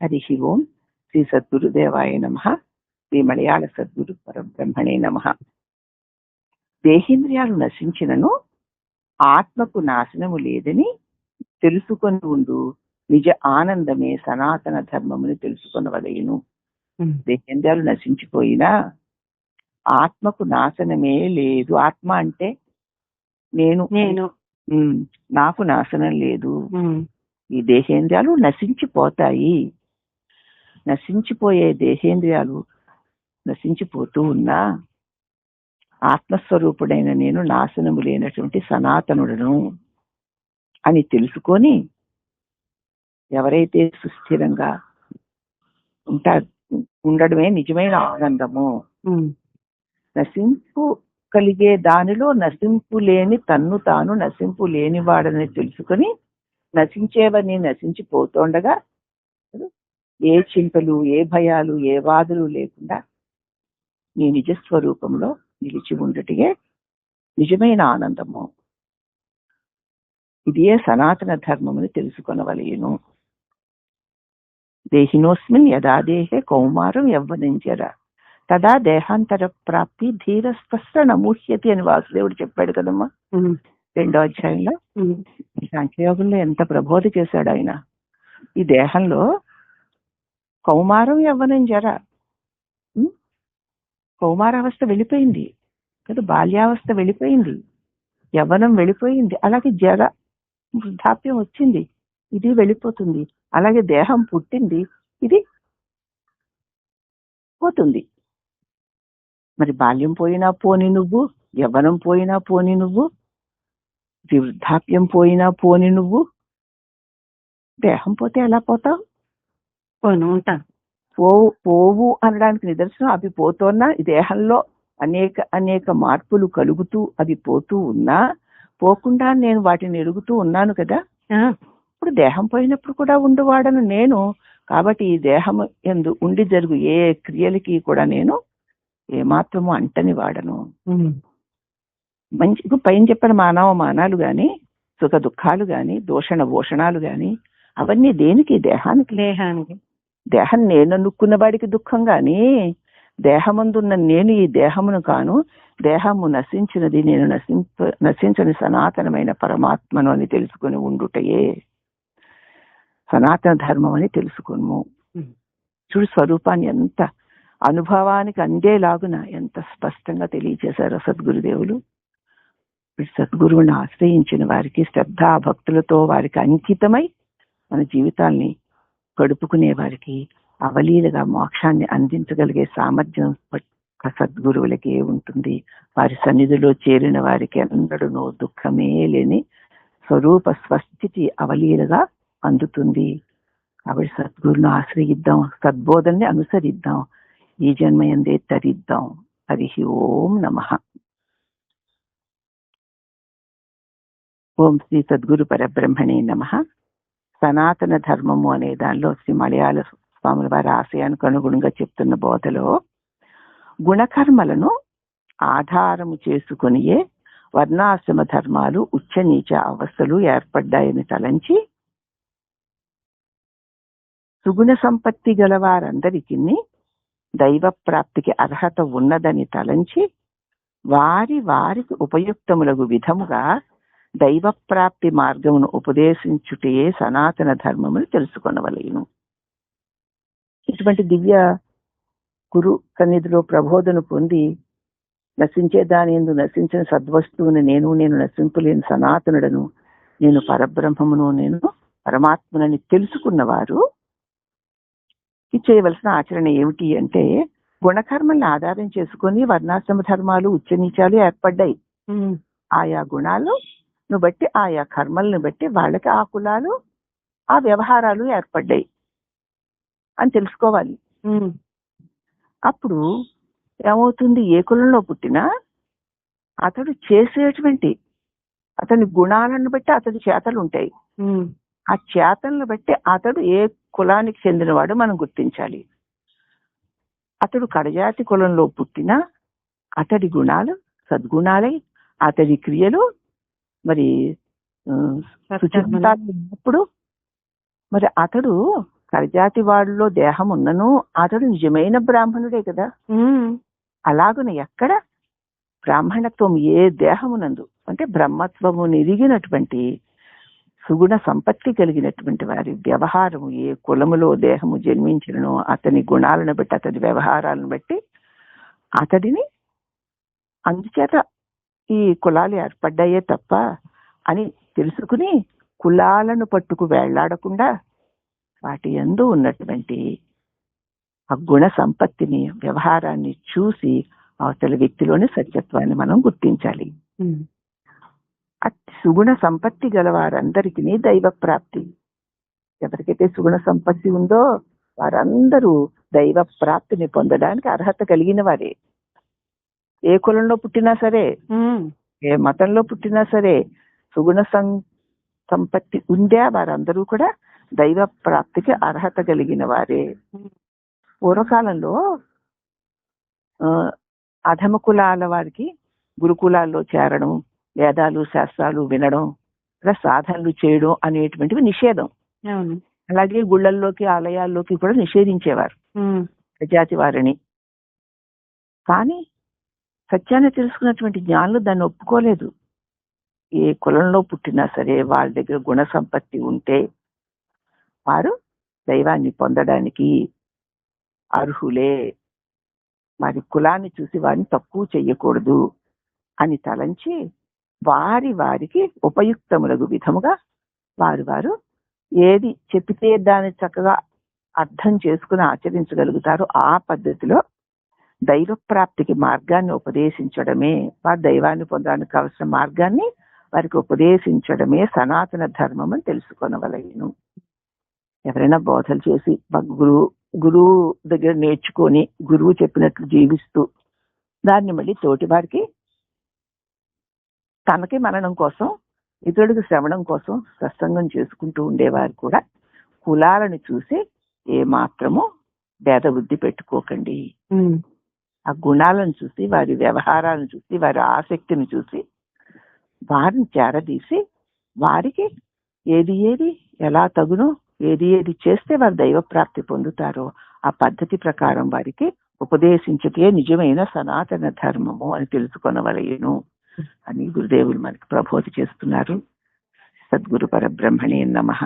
హరి ఓం. శ్రీ సద్గురుదేవాయ నమః. శ్రీ మలయాళ సద్గురు పరబ్రహ్మణే నమః. దేహేంద్రియాలు నశించినను ఆత్మకు నాశనము లేదని తెలుసుకొని ఉండు నిజ ఆనందమే సనాతన ధర్మముని తెలుసుకొనవలెను. దేహేంద్రియాలు నశించిపోయినా ఆత్మకు నాశనమే లేదు. ఆత్మ అంటే నేను, నాకు నాశనం లేదు. ఈ దేహేంద్రియాలు నశించిపోతాయి. నశించిపోయే దేహేంద్రియాలు నశించిపోతూ ఉన్నా ఆత్మస్వరూపుడైన నేను నాశనము లేనటువంటి సనాతనుడను అని తెలుసుకొని ఎవరైతే సుస్థిరంగా ఉండడమే నిజమైన ఆనందము. నశింపు కలిగే దానిలో నశింపు లేని తన్ను తాను నశింపు లేనివాడని తెలుసుకొని నశించేవని నశించిపోతుండగా ఏ చింతలు, ఏ భయాలు, ఏ బాధలు లేకుండా నీ నిజస్వరూపంలో నిలిచి ఉండటే నిజమైన ఆనందము. ఇదే సనాతన ధర్మముని తెలుసుకొనవలెను. దేహినోస్మిన్ యదా దేహే కౌమారం యవ్వనంజర తదా దేహాంతర ప్రాప్తి ధీర స్పష్ట నమూహ్యతి అని వాసుదేవుడు చెప్పాడు కదమ్మా 2వ అధ్యాయంలో. సాంఖ్యయోగంలో ఎంత ప్రబోధ చేశాడు ఆయన. ఈ దేహంలో కౌమారం యవ్వనం జర, కౌమారావస్థ వెళ్ళిపోయింది కదా, బాల్యావస్థ వెళ్ళిపోయింది, యవ్వనం వెళ్ళిపోయింది, అలాగే జర వృద్ధాప్యం వచ్చింది, ఇది వెళ్ళిపోతుంది. అలాగే దేహం పుట్టింది, ఇది పోతుంది. మరి బాల్యం పోయినా పోని నువ్వు, యవ్వనం పోయినా పోని నువ్వు, వృద్ధాప్యం పోయినా పోని నువ్వు, దేహం పోతే ఎలా పోతావు? పోవు అనడానికి నిదర్శనం అవి పోతున్నా ఈ దేహంలో అనేక మార్పులు కలుగుతూ అవి పోతూ ఉన్నా పోకుండా నేను వాటిని ఎరుగుతూ ఉన్నాను కదా. ఇప్పుడు దేహం పోయినప్పుడు కూడా ఉండువాడను నేను. కాబట్టి ఈ దేహం యందు ఉండి జరుగు ఏ క్రియలకి కూడా నేను ఏమాత్రము అంటని వాడను. మంచి పైన చెప్పిన మానాలు గాని, సుఖ దుఃఖాలు గాని, దోషణ భూషణాలు గాని అవన్నీ దేనికి? దేహానికి. దేహం నేను అనుకున్న వాడికి దుఃఖం గాని, దేహమందున్న నేను ఈ దేహమును కాను, దేహము నశించినది నేను నశించని సనాతనమైన పరమాత్మను అని తెలుసుకుని ఉండుటయే సనాతన ధర్మం అని తెలుసుకును. చూడు స్వరూపాన్ని ఎంత అనుభవానికి అందేలాగున ఎంత స్పష్టంగా తెలియచేశారు సద్గురుదేవులు. సద్గురువుని ఆశ్రయించిన వారికి శ్రద్ధా భక్తులతో వారికి అంకితమై మన జీవితాల్ని గడుపుకునే వారికి అవలీలగా మోక్షాన్ని అందించగలిగే సామర్థ్యం సద్గురువులకే ఉంటుంది. వారి సన్నిధిలో చేరిన వారికి ఎన్నడూ దుఃఖమే లేని స్వరూప స్వస్థితి అవలీలగా అందుతుంది. కాబట్టి సద్గురును ఆశ్రయిద్దాం, సద్బోధనని అనుసరిద్దాం, ఈ జన్మయందే తరిద్దాం. హరి ఓం నమః. ఓం శ్రీ సద్గురు పరబ్రహ్మణే నమః. సనాతన ధర్మము అనే దానిలో శ్రీ మలయాళ స్వాముల వారి ఆశయానికి అనుగుణంగా చెప్తున్న బోధలో గుణకర్మలను ఆధారము చేసుకునియే వర్ణాశ్రమ ధర్మాలు ఉచ్చ నీచ అవస్థలు ఏర్పడ్డాయని తలంచి సుగుణ సంపత్తి గల వారందరికీ దైవ ప్రాప్తికి అర్హత ఉన్నదని తలంచి వారికి ఉపయుక్తములకు విధముగా దైవ ప్రాప్తి మార్గమును ఉపదేశించుటే సనాతన ధర్మమును తెలుసుకొనవలెను. ఇటువంటి దివ్య గురు సన్నిధిలో ప్రబోధను పొంది నశించే దాని యందు నశించిన సద్వస్తువుని నేను నశింపులేని సనాతనుడను, నేను పరబ్రహ్మమును, నేను పరమాత్మనని తెలుసుకున్నవారు చేయవలసిన ఆచరణ ఏమిటి అంటే, గుణకర్మల్ని ఆధారం చేసుకొని వర్ణాశ్రమ ధర్మాలు ఉచ్చనీచాలు ఏర్పడ్డాయి. ఆయా గుణాలను బట్టి ఆయా కర్మలను బట్టి వాళ్ళకి ఆ కులాలు ఆ వ్యవహారాలు ఏర్పడ్డాయి అని తెలుసుకోవాలి. అప్పుడు ఏమవుతుంది, ఏ కులంలో పుట్టినా అతడు చేసేటువంటి అతని గుణాలను బట్టి అతడి చేతలు ఉంటాయి. ఆ చేతలను బట్టి అతడు ఏ కులానికి చెందినవాడు మనం గుర్తించాలి. అతడు కడజాతి కులంలో పుట్టినా అతడి గుణాలు సద్గుణాలై అతడి క్రియలు మరి ఉన్నప్పుడు మరి అతడు కరజాతి వాడిలో దేహం ఉన్నను అతడు నిజమైన బ్రాహ్మణుడే కదా. అలాగున ఎక్కడ బ్రాహ్మణత్వం ఏ దేహమునందు అంటే బ్రహ్మత్వము నిరిగినటువంటి సుగుణ సంపత్తి కలిగినటువంటి వారి వ్యవహారము ఏ కులములో దేహము జన్మించినను అతని గుణాలను బట్టి అతని వ్యవహారాలను బట్టి అతడిని అందుచేత ఈ కులాలు ఏర్పడ్డాయే తప్ప అని తెలుసుకుని కులాలను పట్టుకు వేళ్లాడకుండా వాటి యందు ఉన్నటువంటి ఆ గుణ సంపత్తిని వ్యవహారాన్ని చూసి అవతల వ్యక్తిలోని సత్యత్వాన్ని మనం గుర్తించాలి. సుగుణ సంపత్తి గల వారందరికీ దైవ ప్రాప్తి. ఎవరికైతే సుగుణ సంపత్తి ఉందో వారందరూ దైవ ప్రాప్తిని పొందడానికి అర్హత కలిగిన వారే. ఏ కులంలో పుట్టినా సరే, ఏ మతంలో పుట్టినా సరే, సుగుణ సంపత్తి ఉందే వారందరూ కూడా దైవ ప్రాప్తికి అర్హత కలిగిన వారే. పూర్వకాలంలో అధమ కులాల వారికి గురుకులాల్లో చేరడం, వేదాలు శాస్త్రాలు వినడం, సాధనలు చేయడం అనేటువంటివి నిషేధం. అలాగే గుళ్ళల్లోకి ఆలయాల్లోకి కూడా నిషేధించేవారు ప్రజాతి వారిని. కానీ సత్యాన్ని తెలుసుకున్నటువంటి జ్ఞానులు దాన్ని ఒప్పుకోలేదు. ఏ కులంలో పుట్టినా సరే వాళ్ళ దగ్గర గుణ సంపత్తి ఉంటే వారు దైవాన్ని పొందడానికి అర్హులే. వారి కులాన్ని చూసి వారిని తక్కువ చెయ్యకూడదు అని తలంచి వారికి ఉపయుక్తములకు విధముగా వారు ఏది చెప్పితే దాన్ని చక్కగా అర్థం చేసుకుని ఆచరించగలుగుతారో ఆ పద్ధతిలో దైవ ప్రాప్తికి మార్గాన్ని ఉపదేశించడమే, వారు దైవాన్ని పొందడానికి కావలసిన మార్గాన్ని వారికి ఉపదేశించడమే సనాతన ధర్మం అని తెలుసుకొనవలెను. ఎవరైనా బోధలు చేసి గురువు దగ్గర నేర్చుకొని గురువు చెప్పినట్లు జీవిస్తూ దాన్ని మళ్ళీ తోటి వారికి తనకి మననం కోసం ఇతరుడికి శ్రవణం కోసం సత్సంగం చేసుకుంటూ ఉండేవారు కూడా కులాలను చూసి ఏ మాత్రము భేద బుద్ధి పెట్టుకోకండి. ఆ గుణాలను చూసి, వారి వ్యవహారాలను చూసి, వారి ఆసక్తిని చూసి వారిని చేరదీసి వారికి ఏది ఎలా తగునో, ఏది చేస్తే వారు దైవ ప్రాప్తి పొందుతారో ఆ పద్ధతి ప్రకారం వారికి ఉపదేశించటే నిజమైన సనాతన ధర్మము అని తెలుసుకొనవలెను అని గురుదేవులు మనకి ప్రబోధ చేస్తున్నారు. సద్గురు పరబ్రహ్మణే నమః.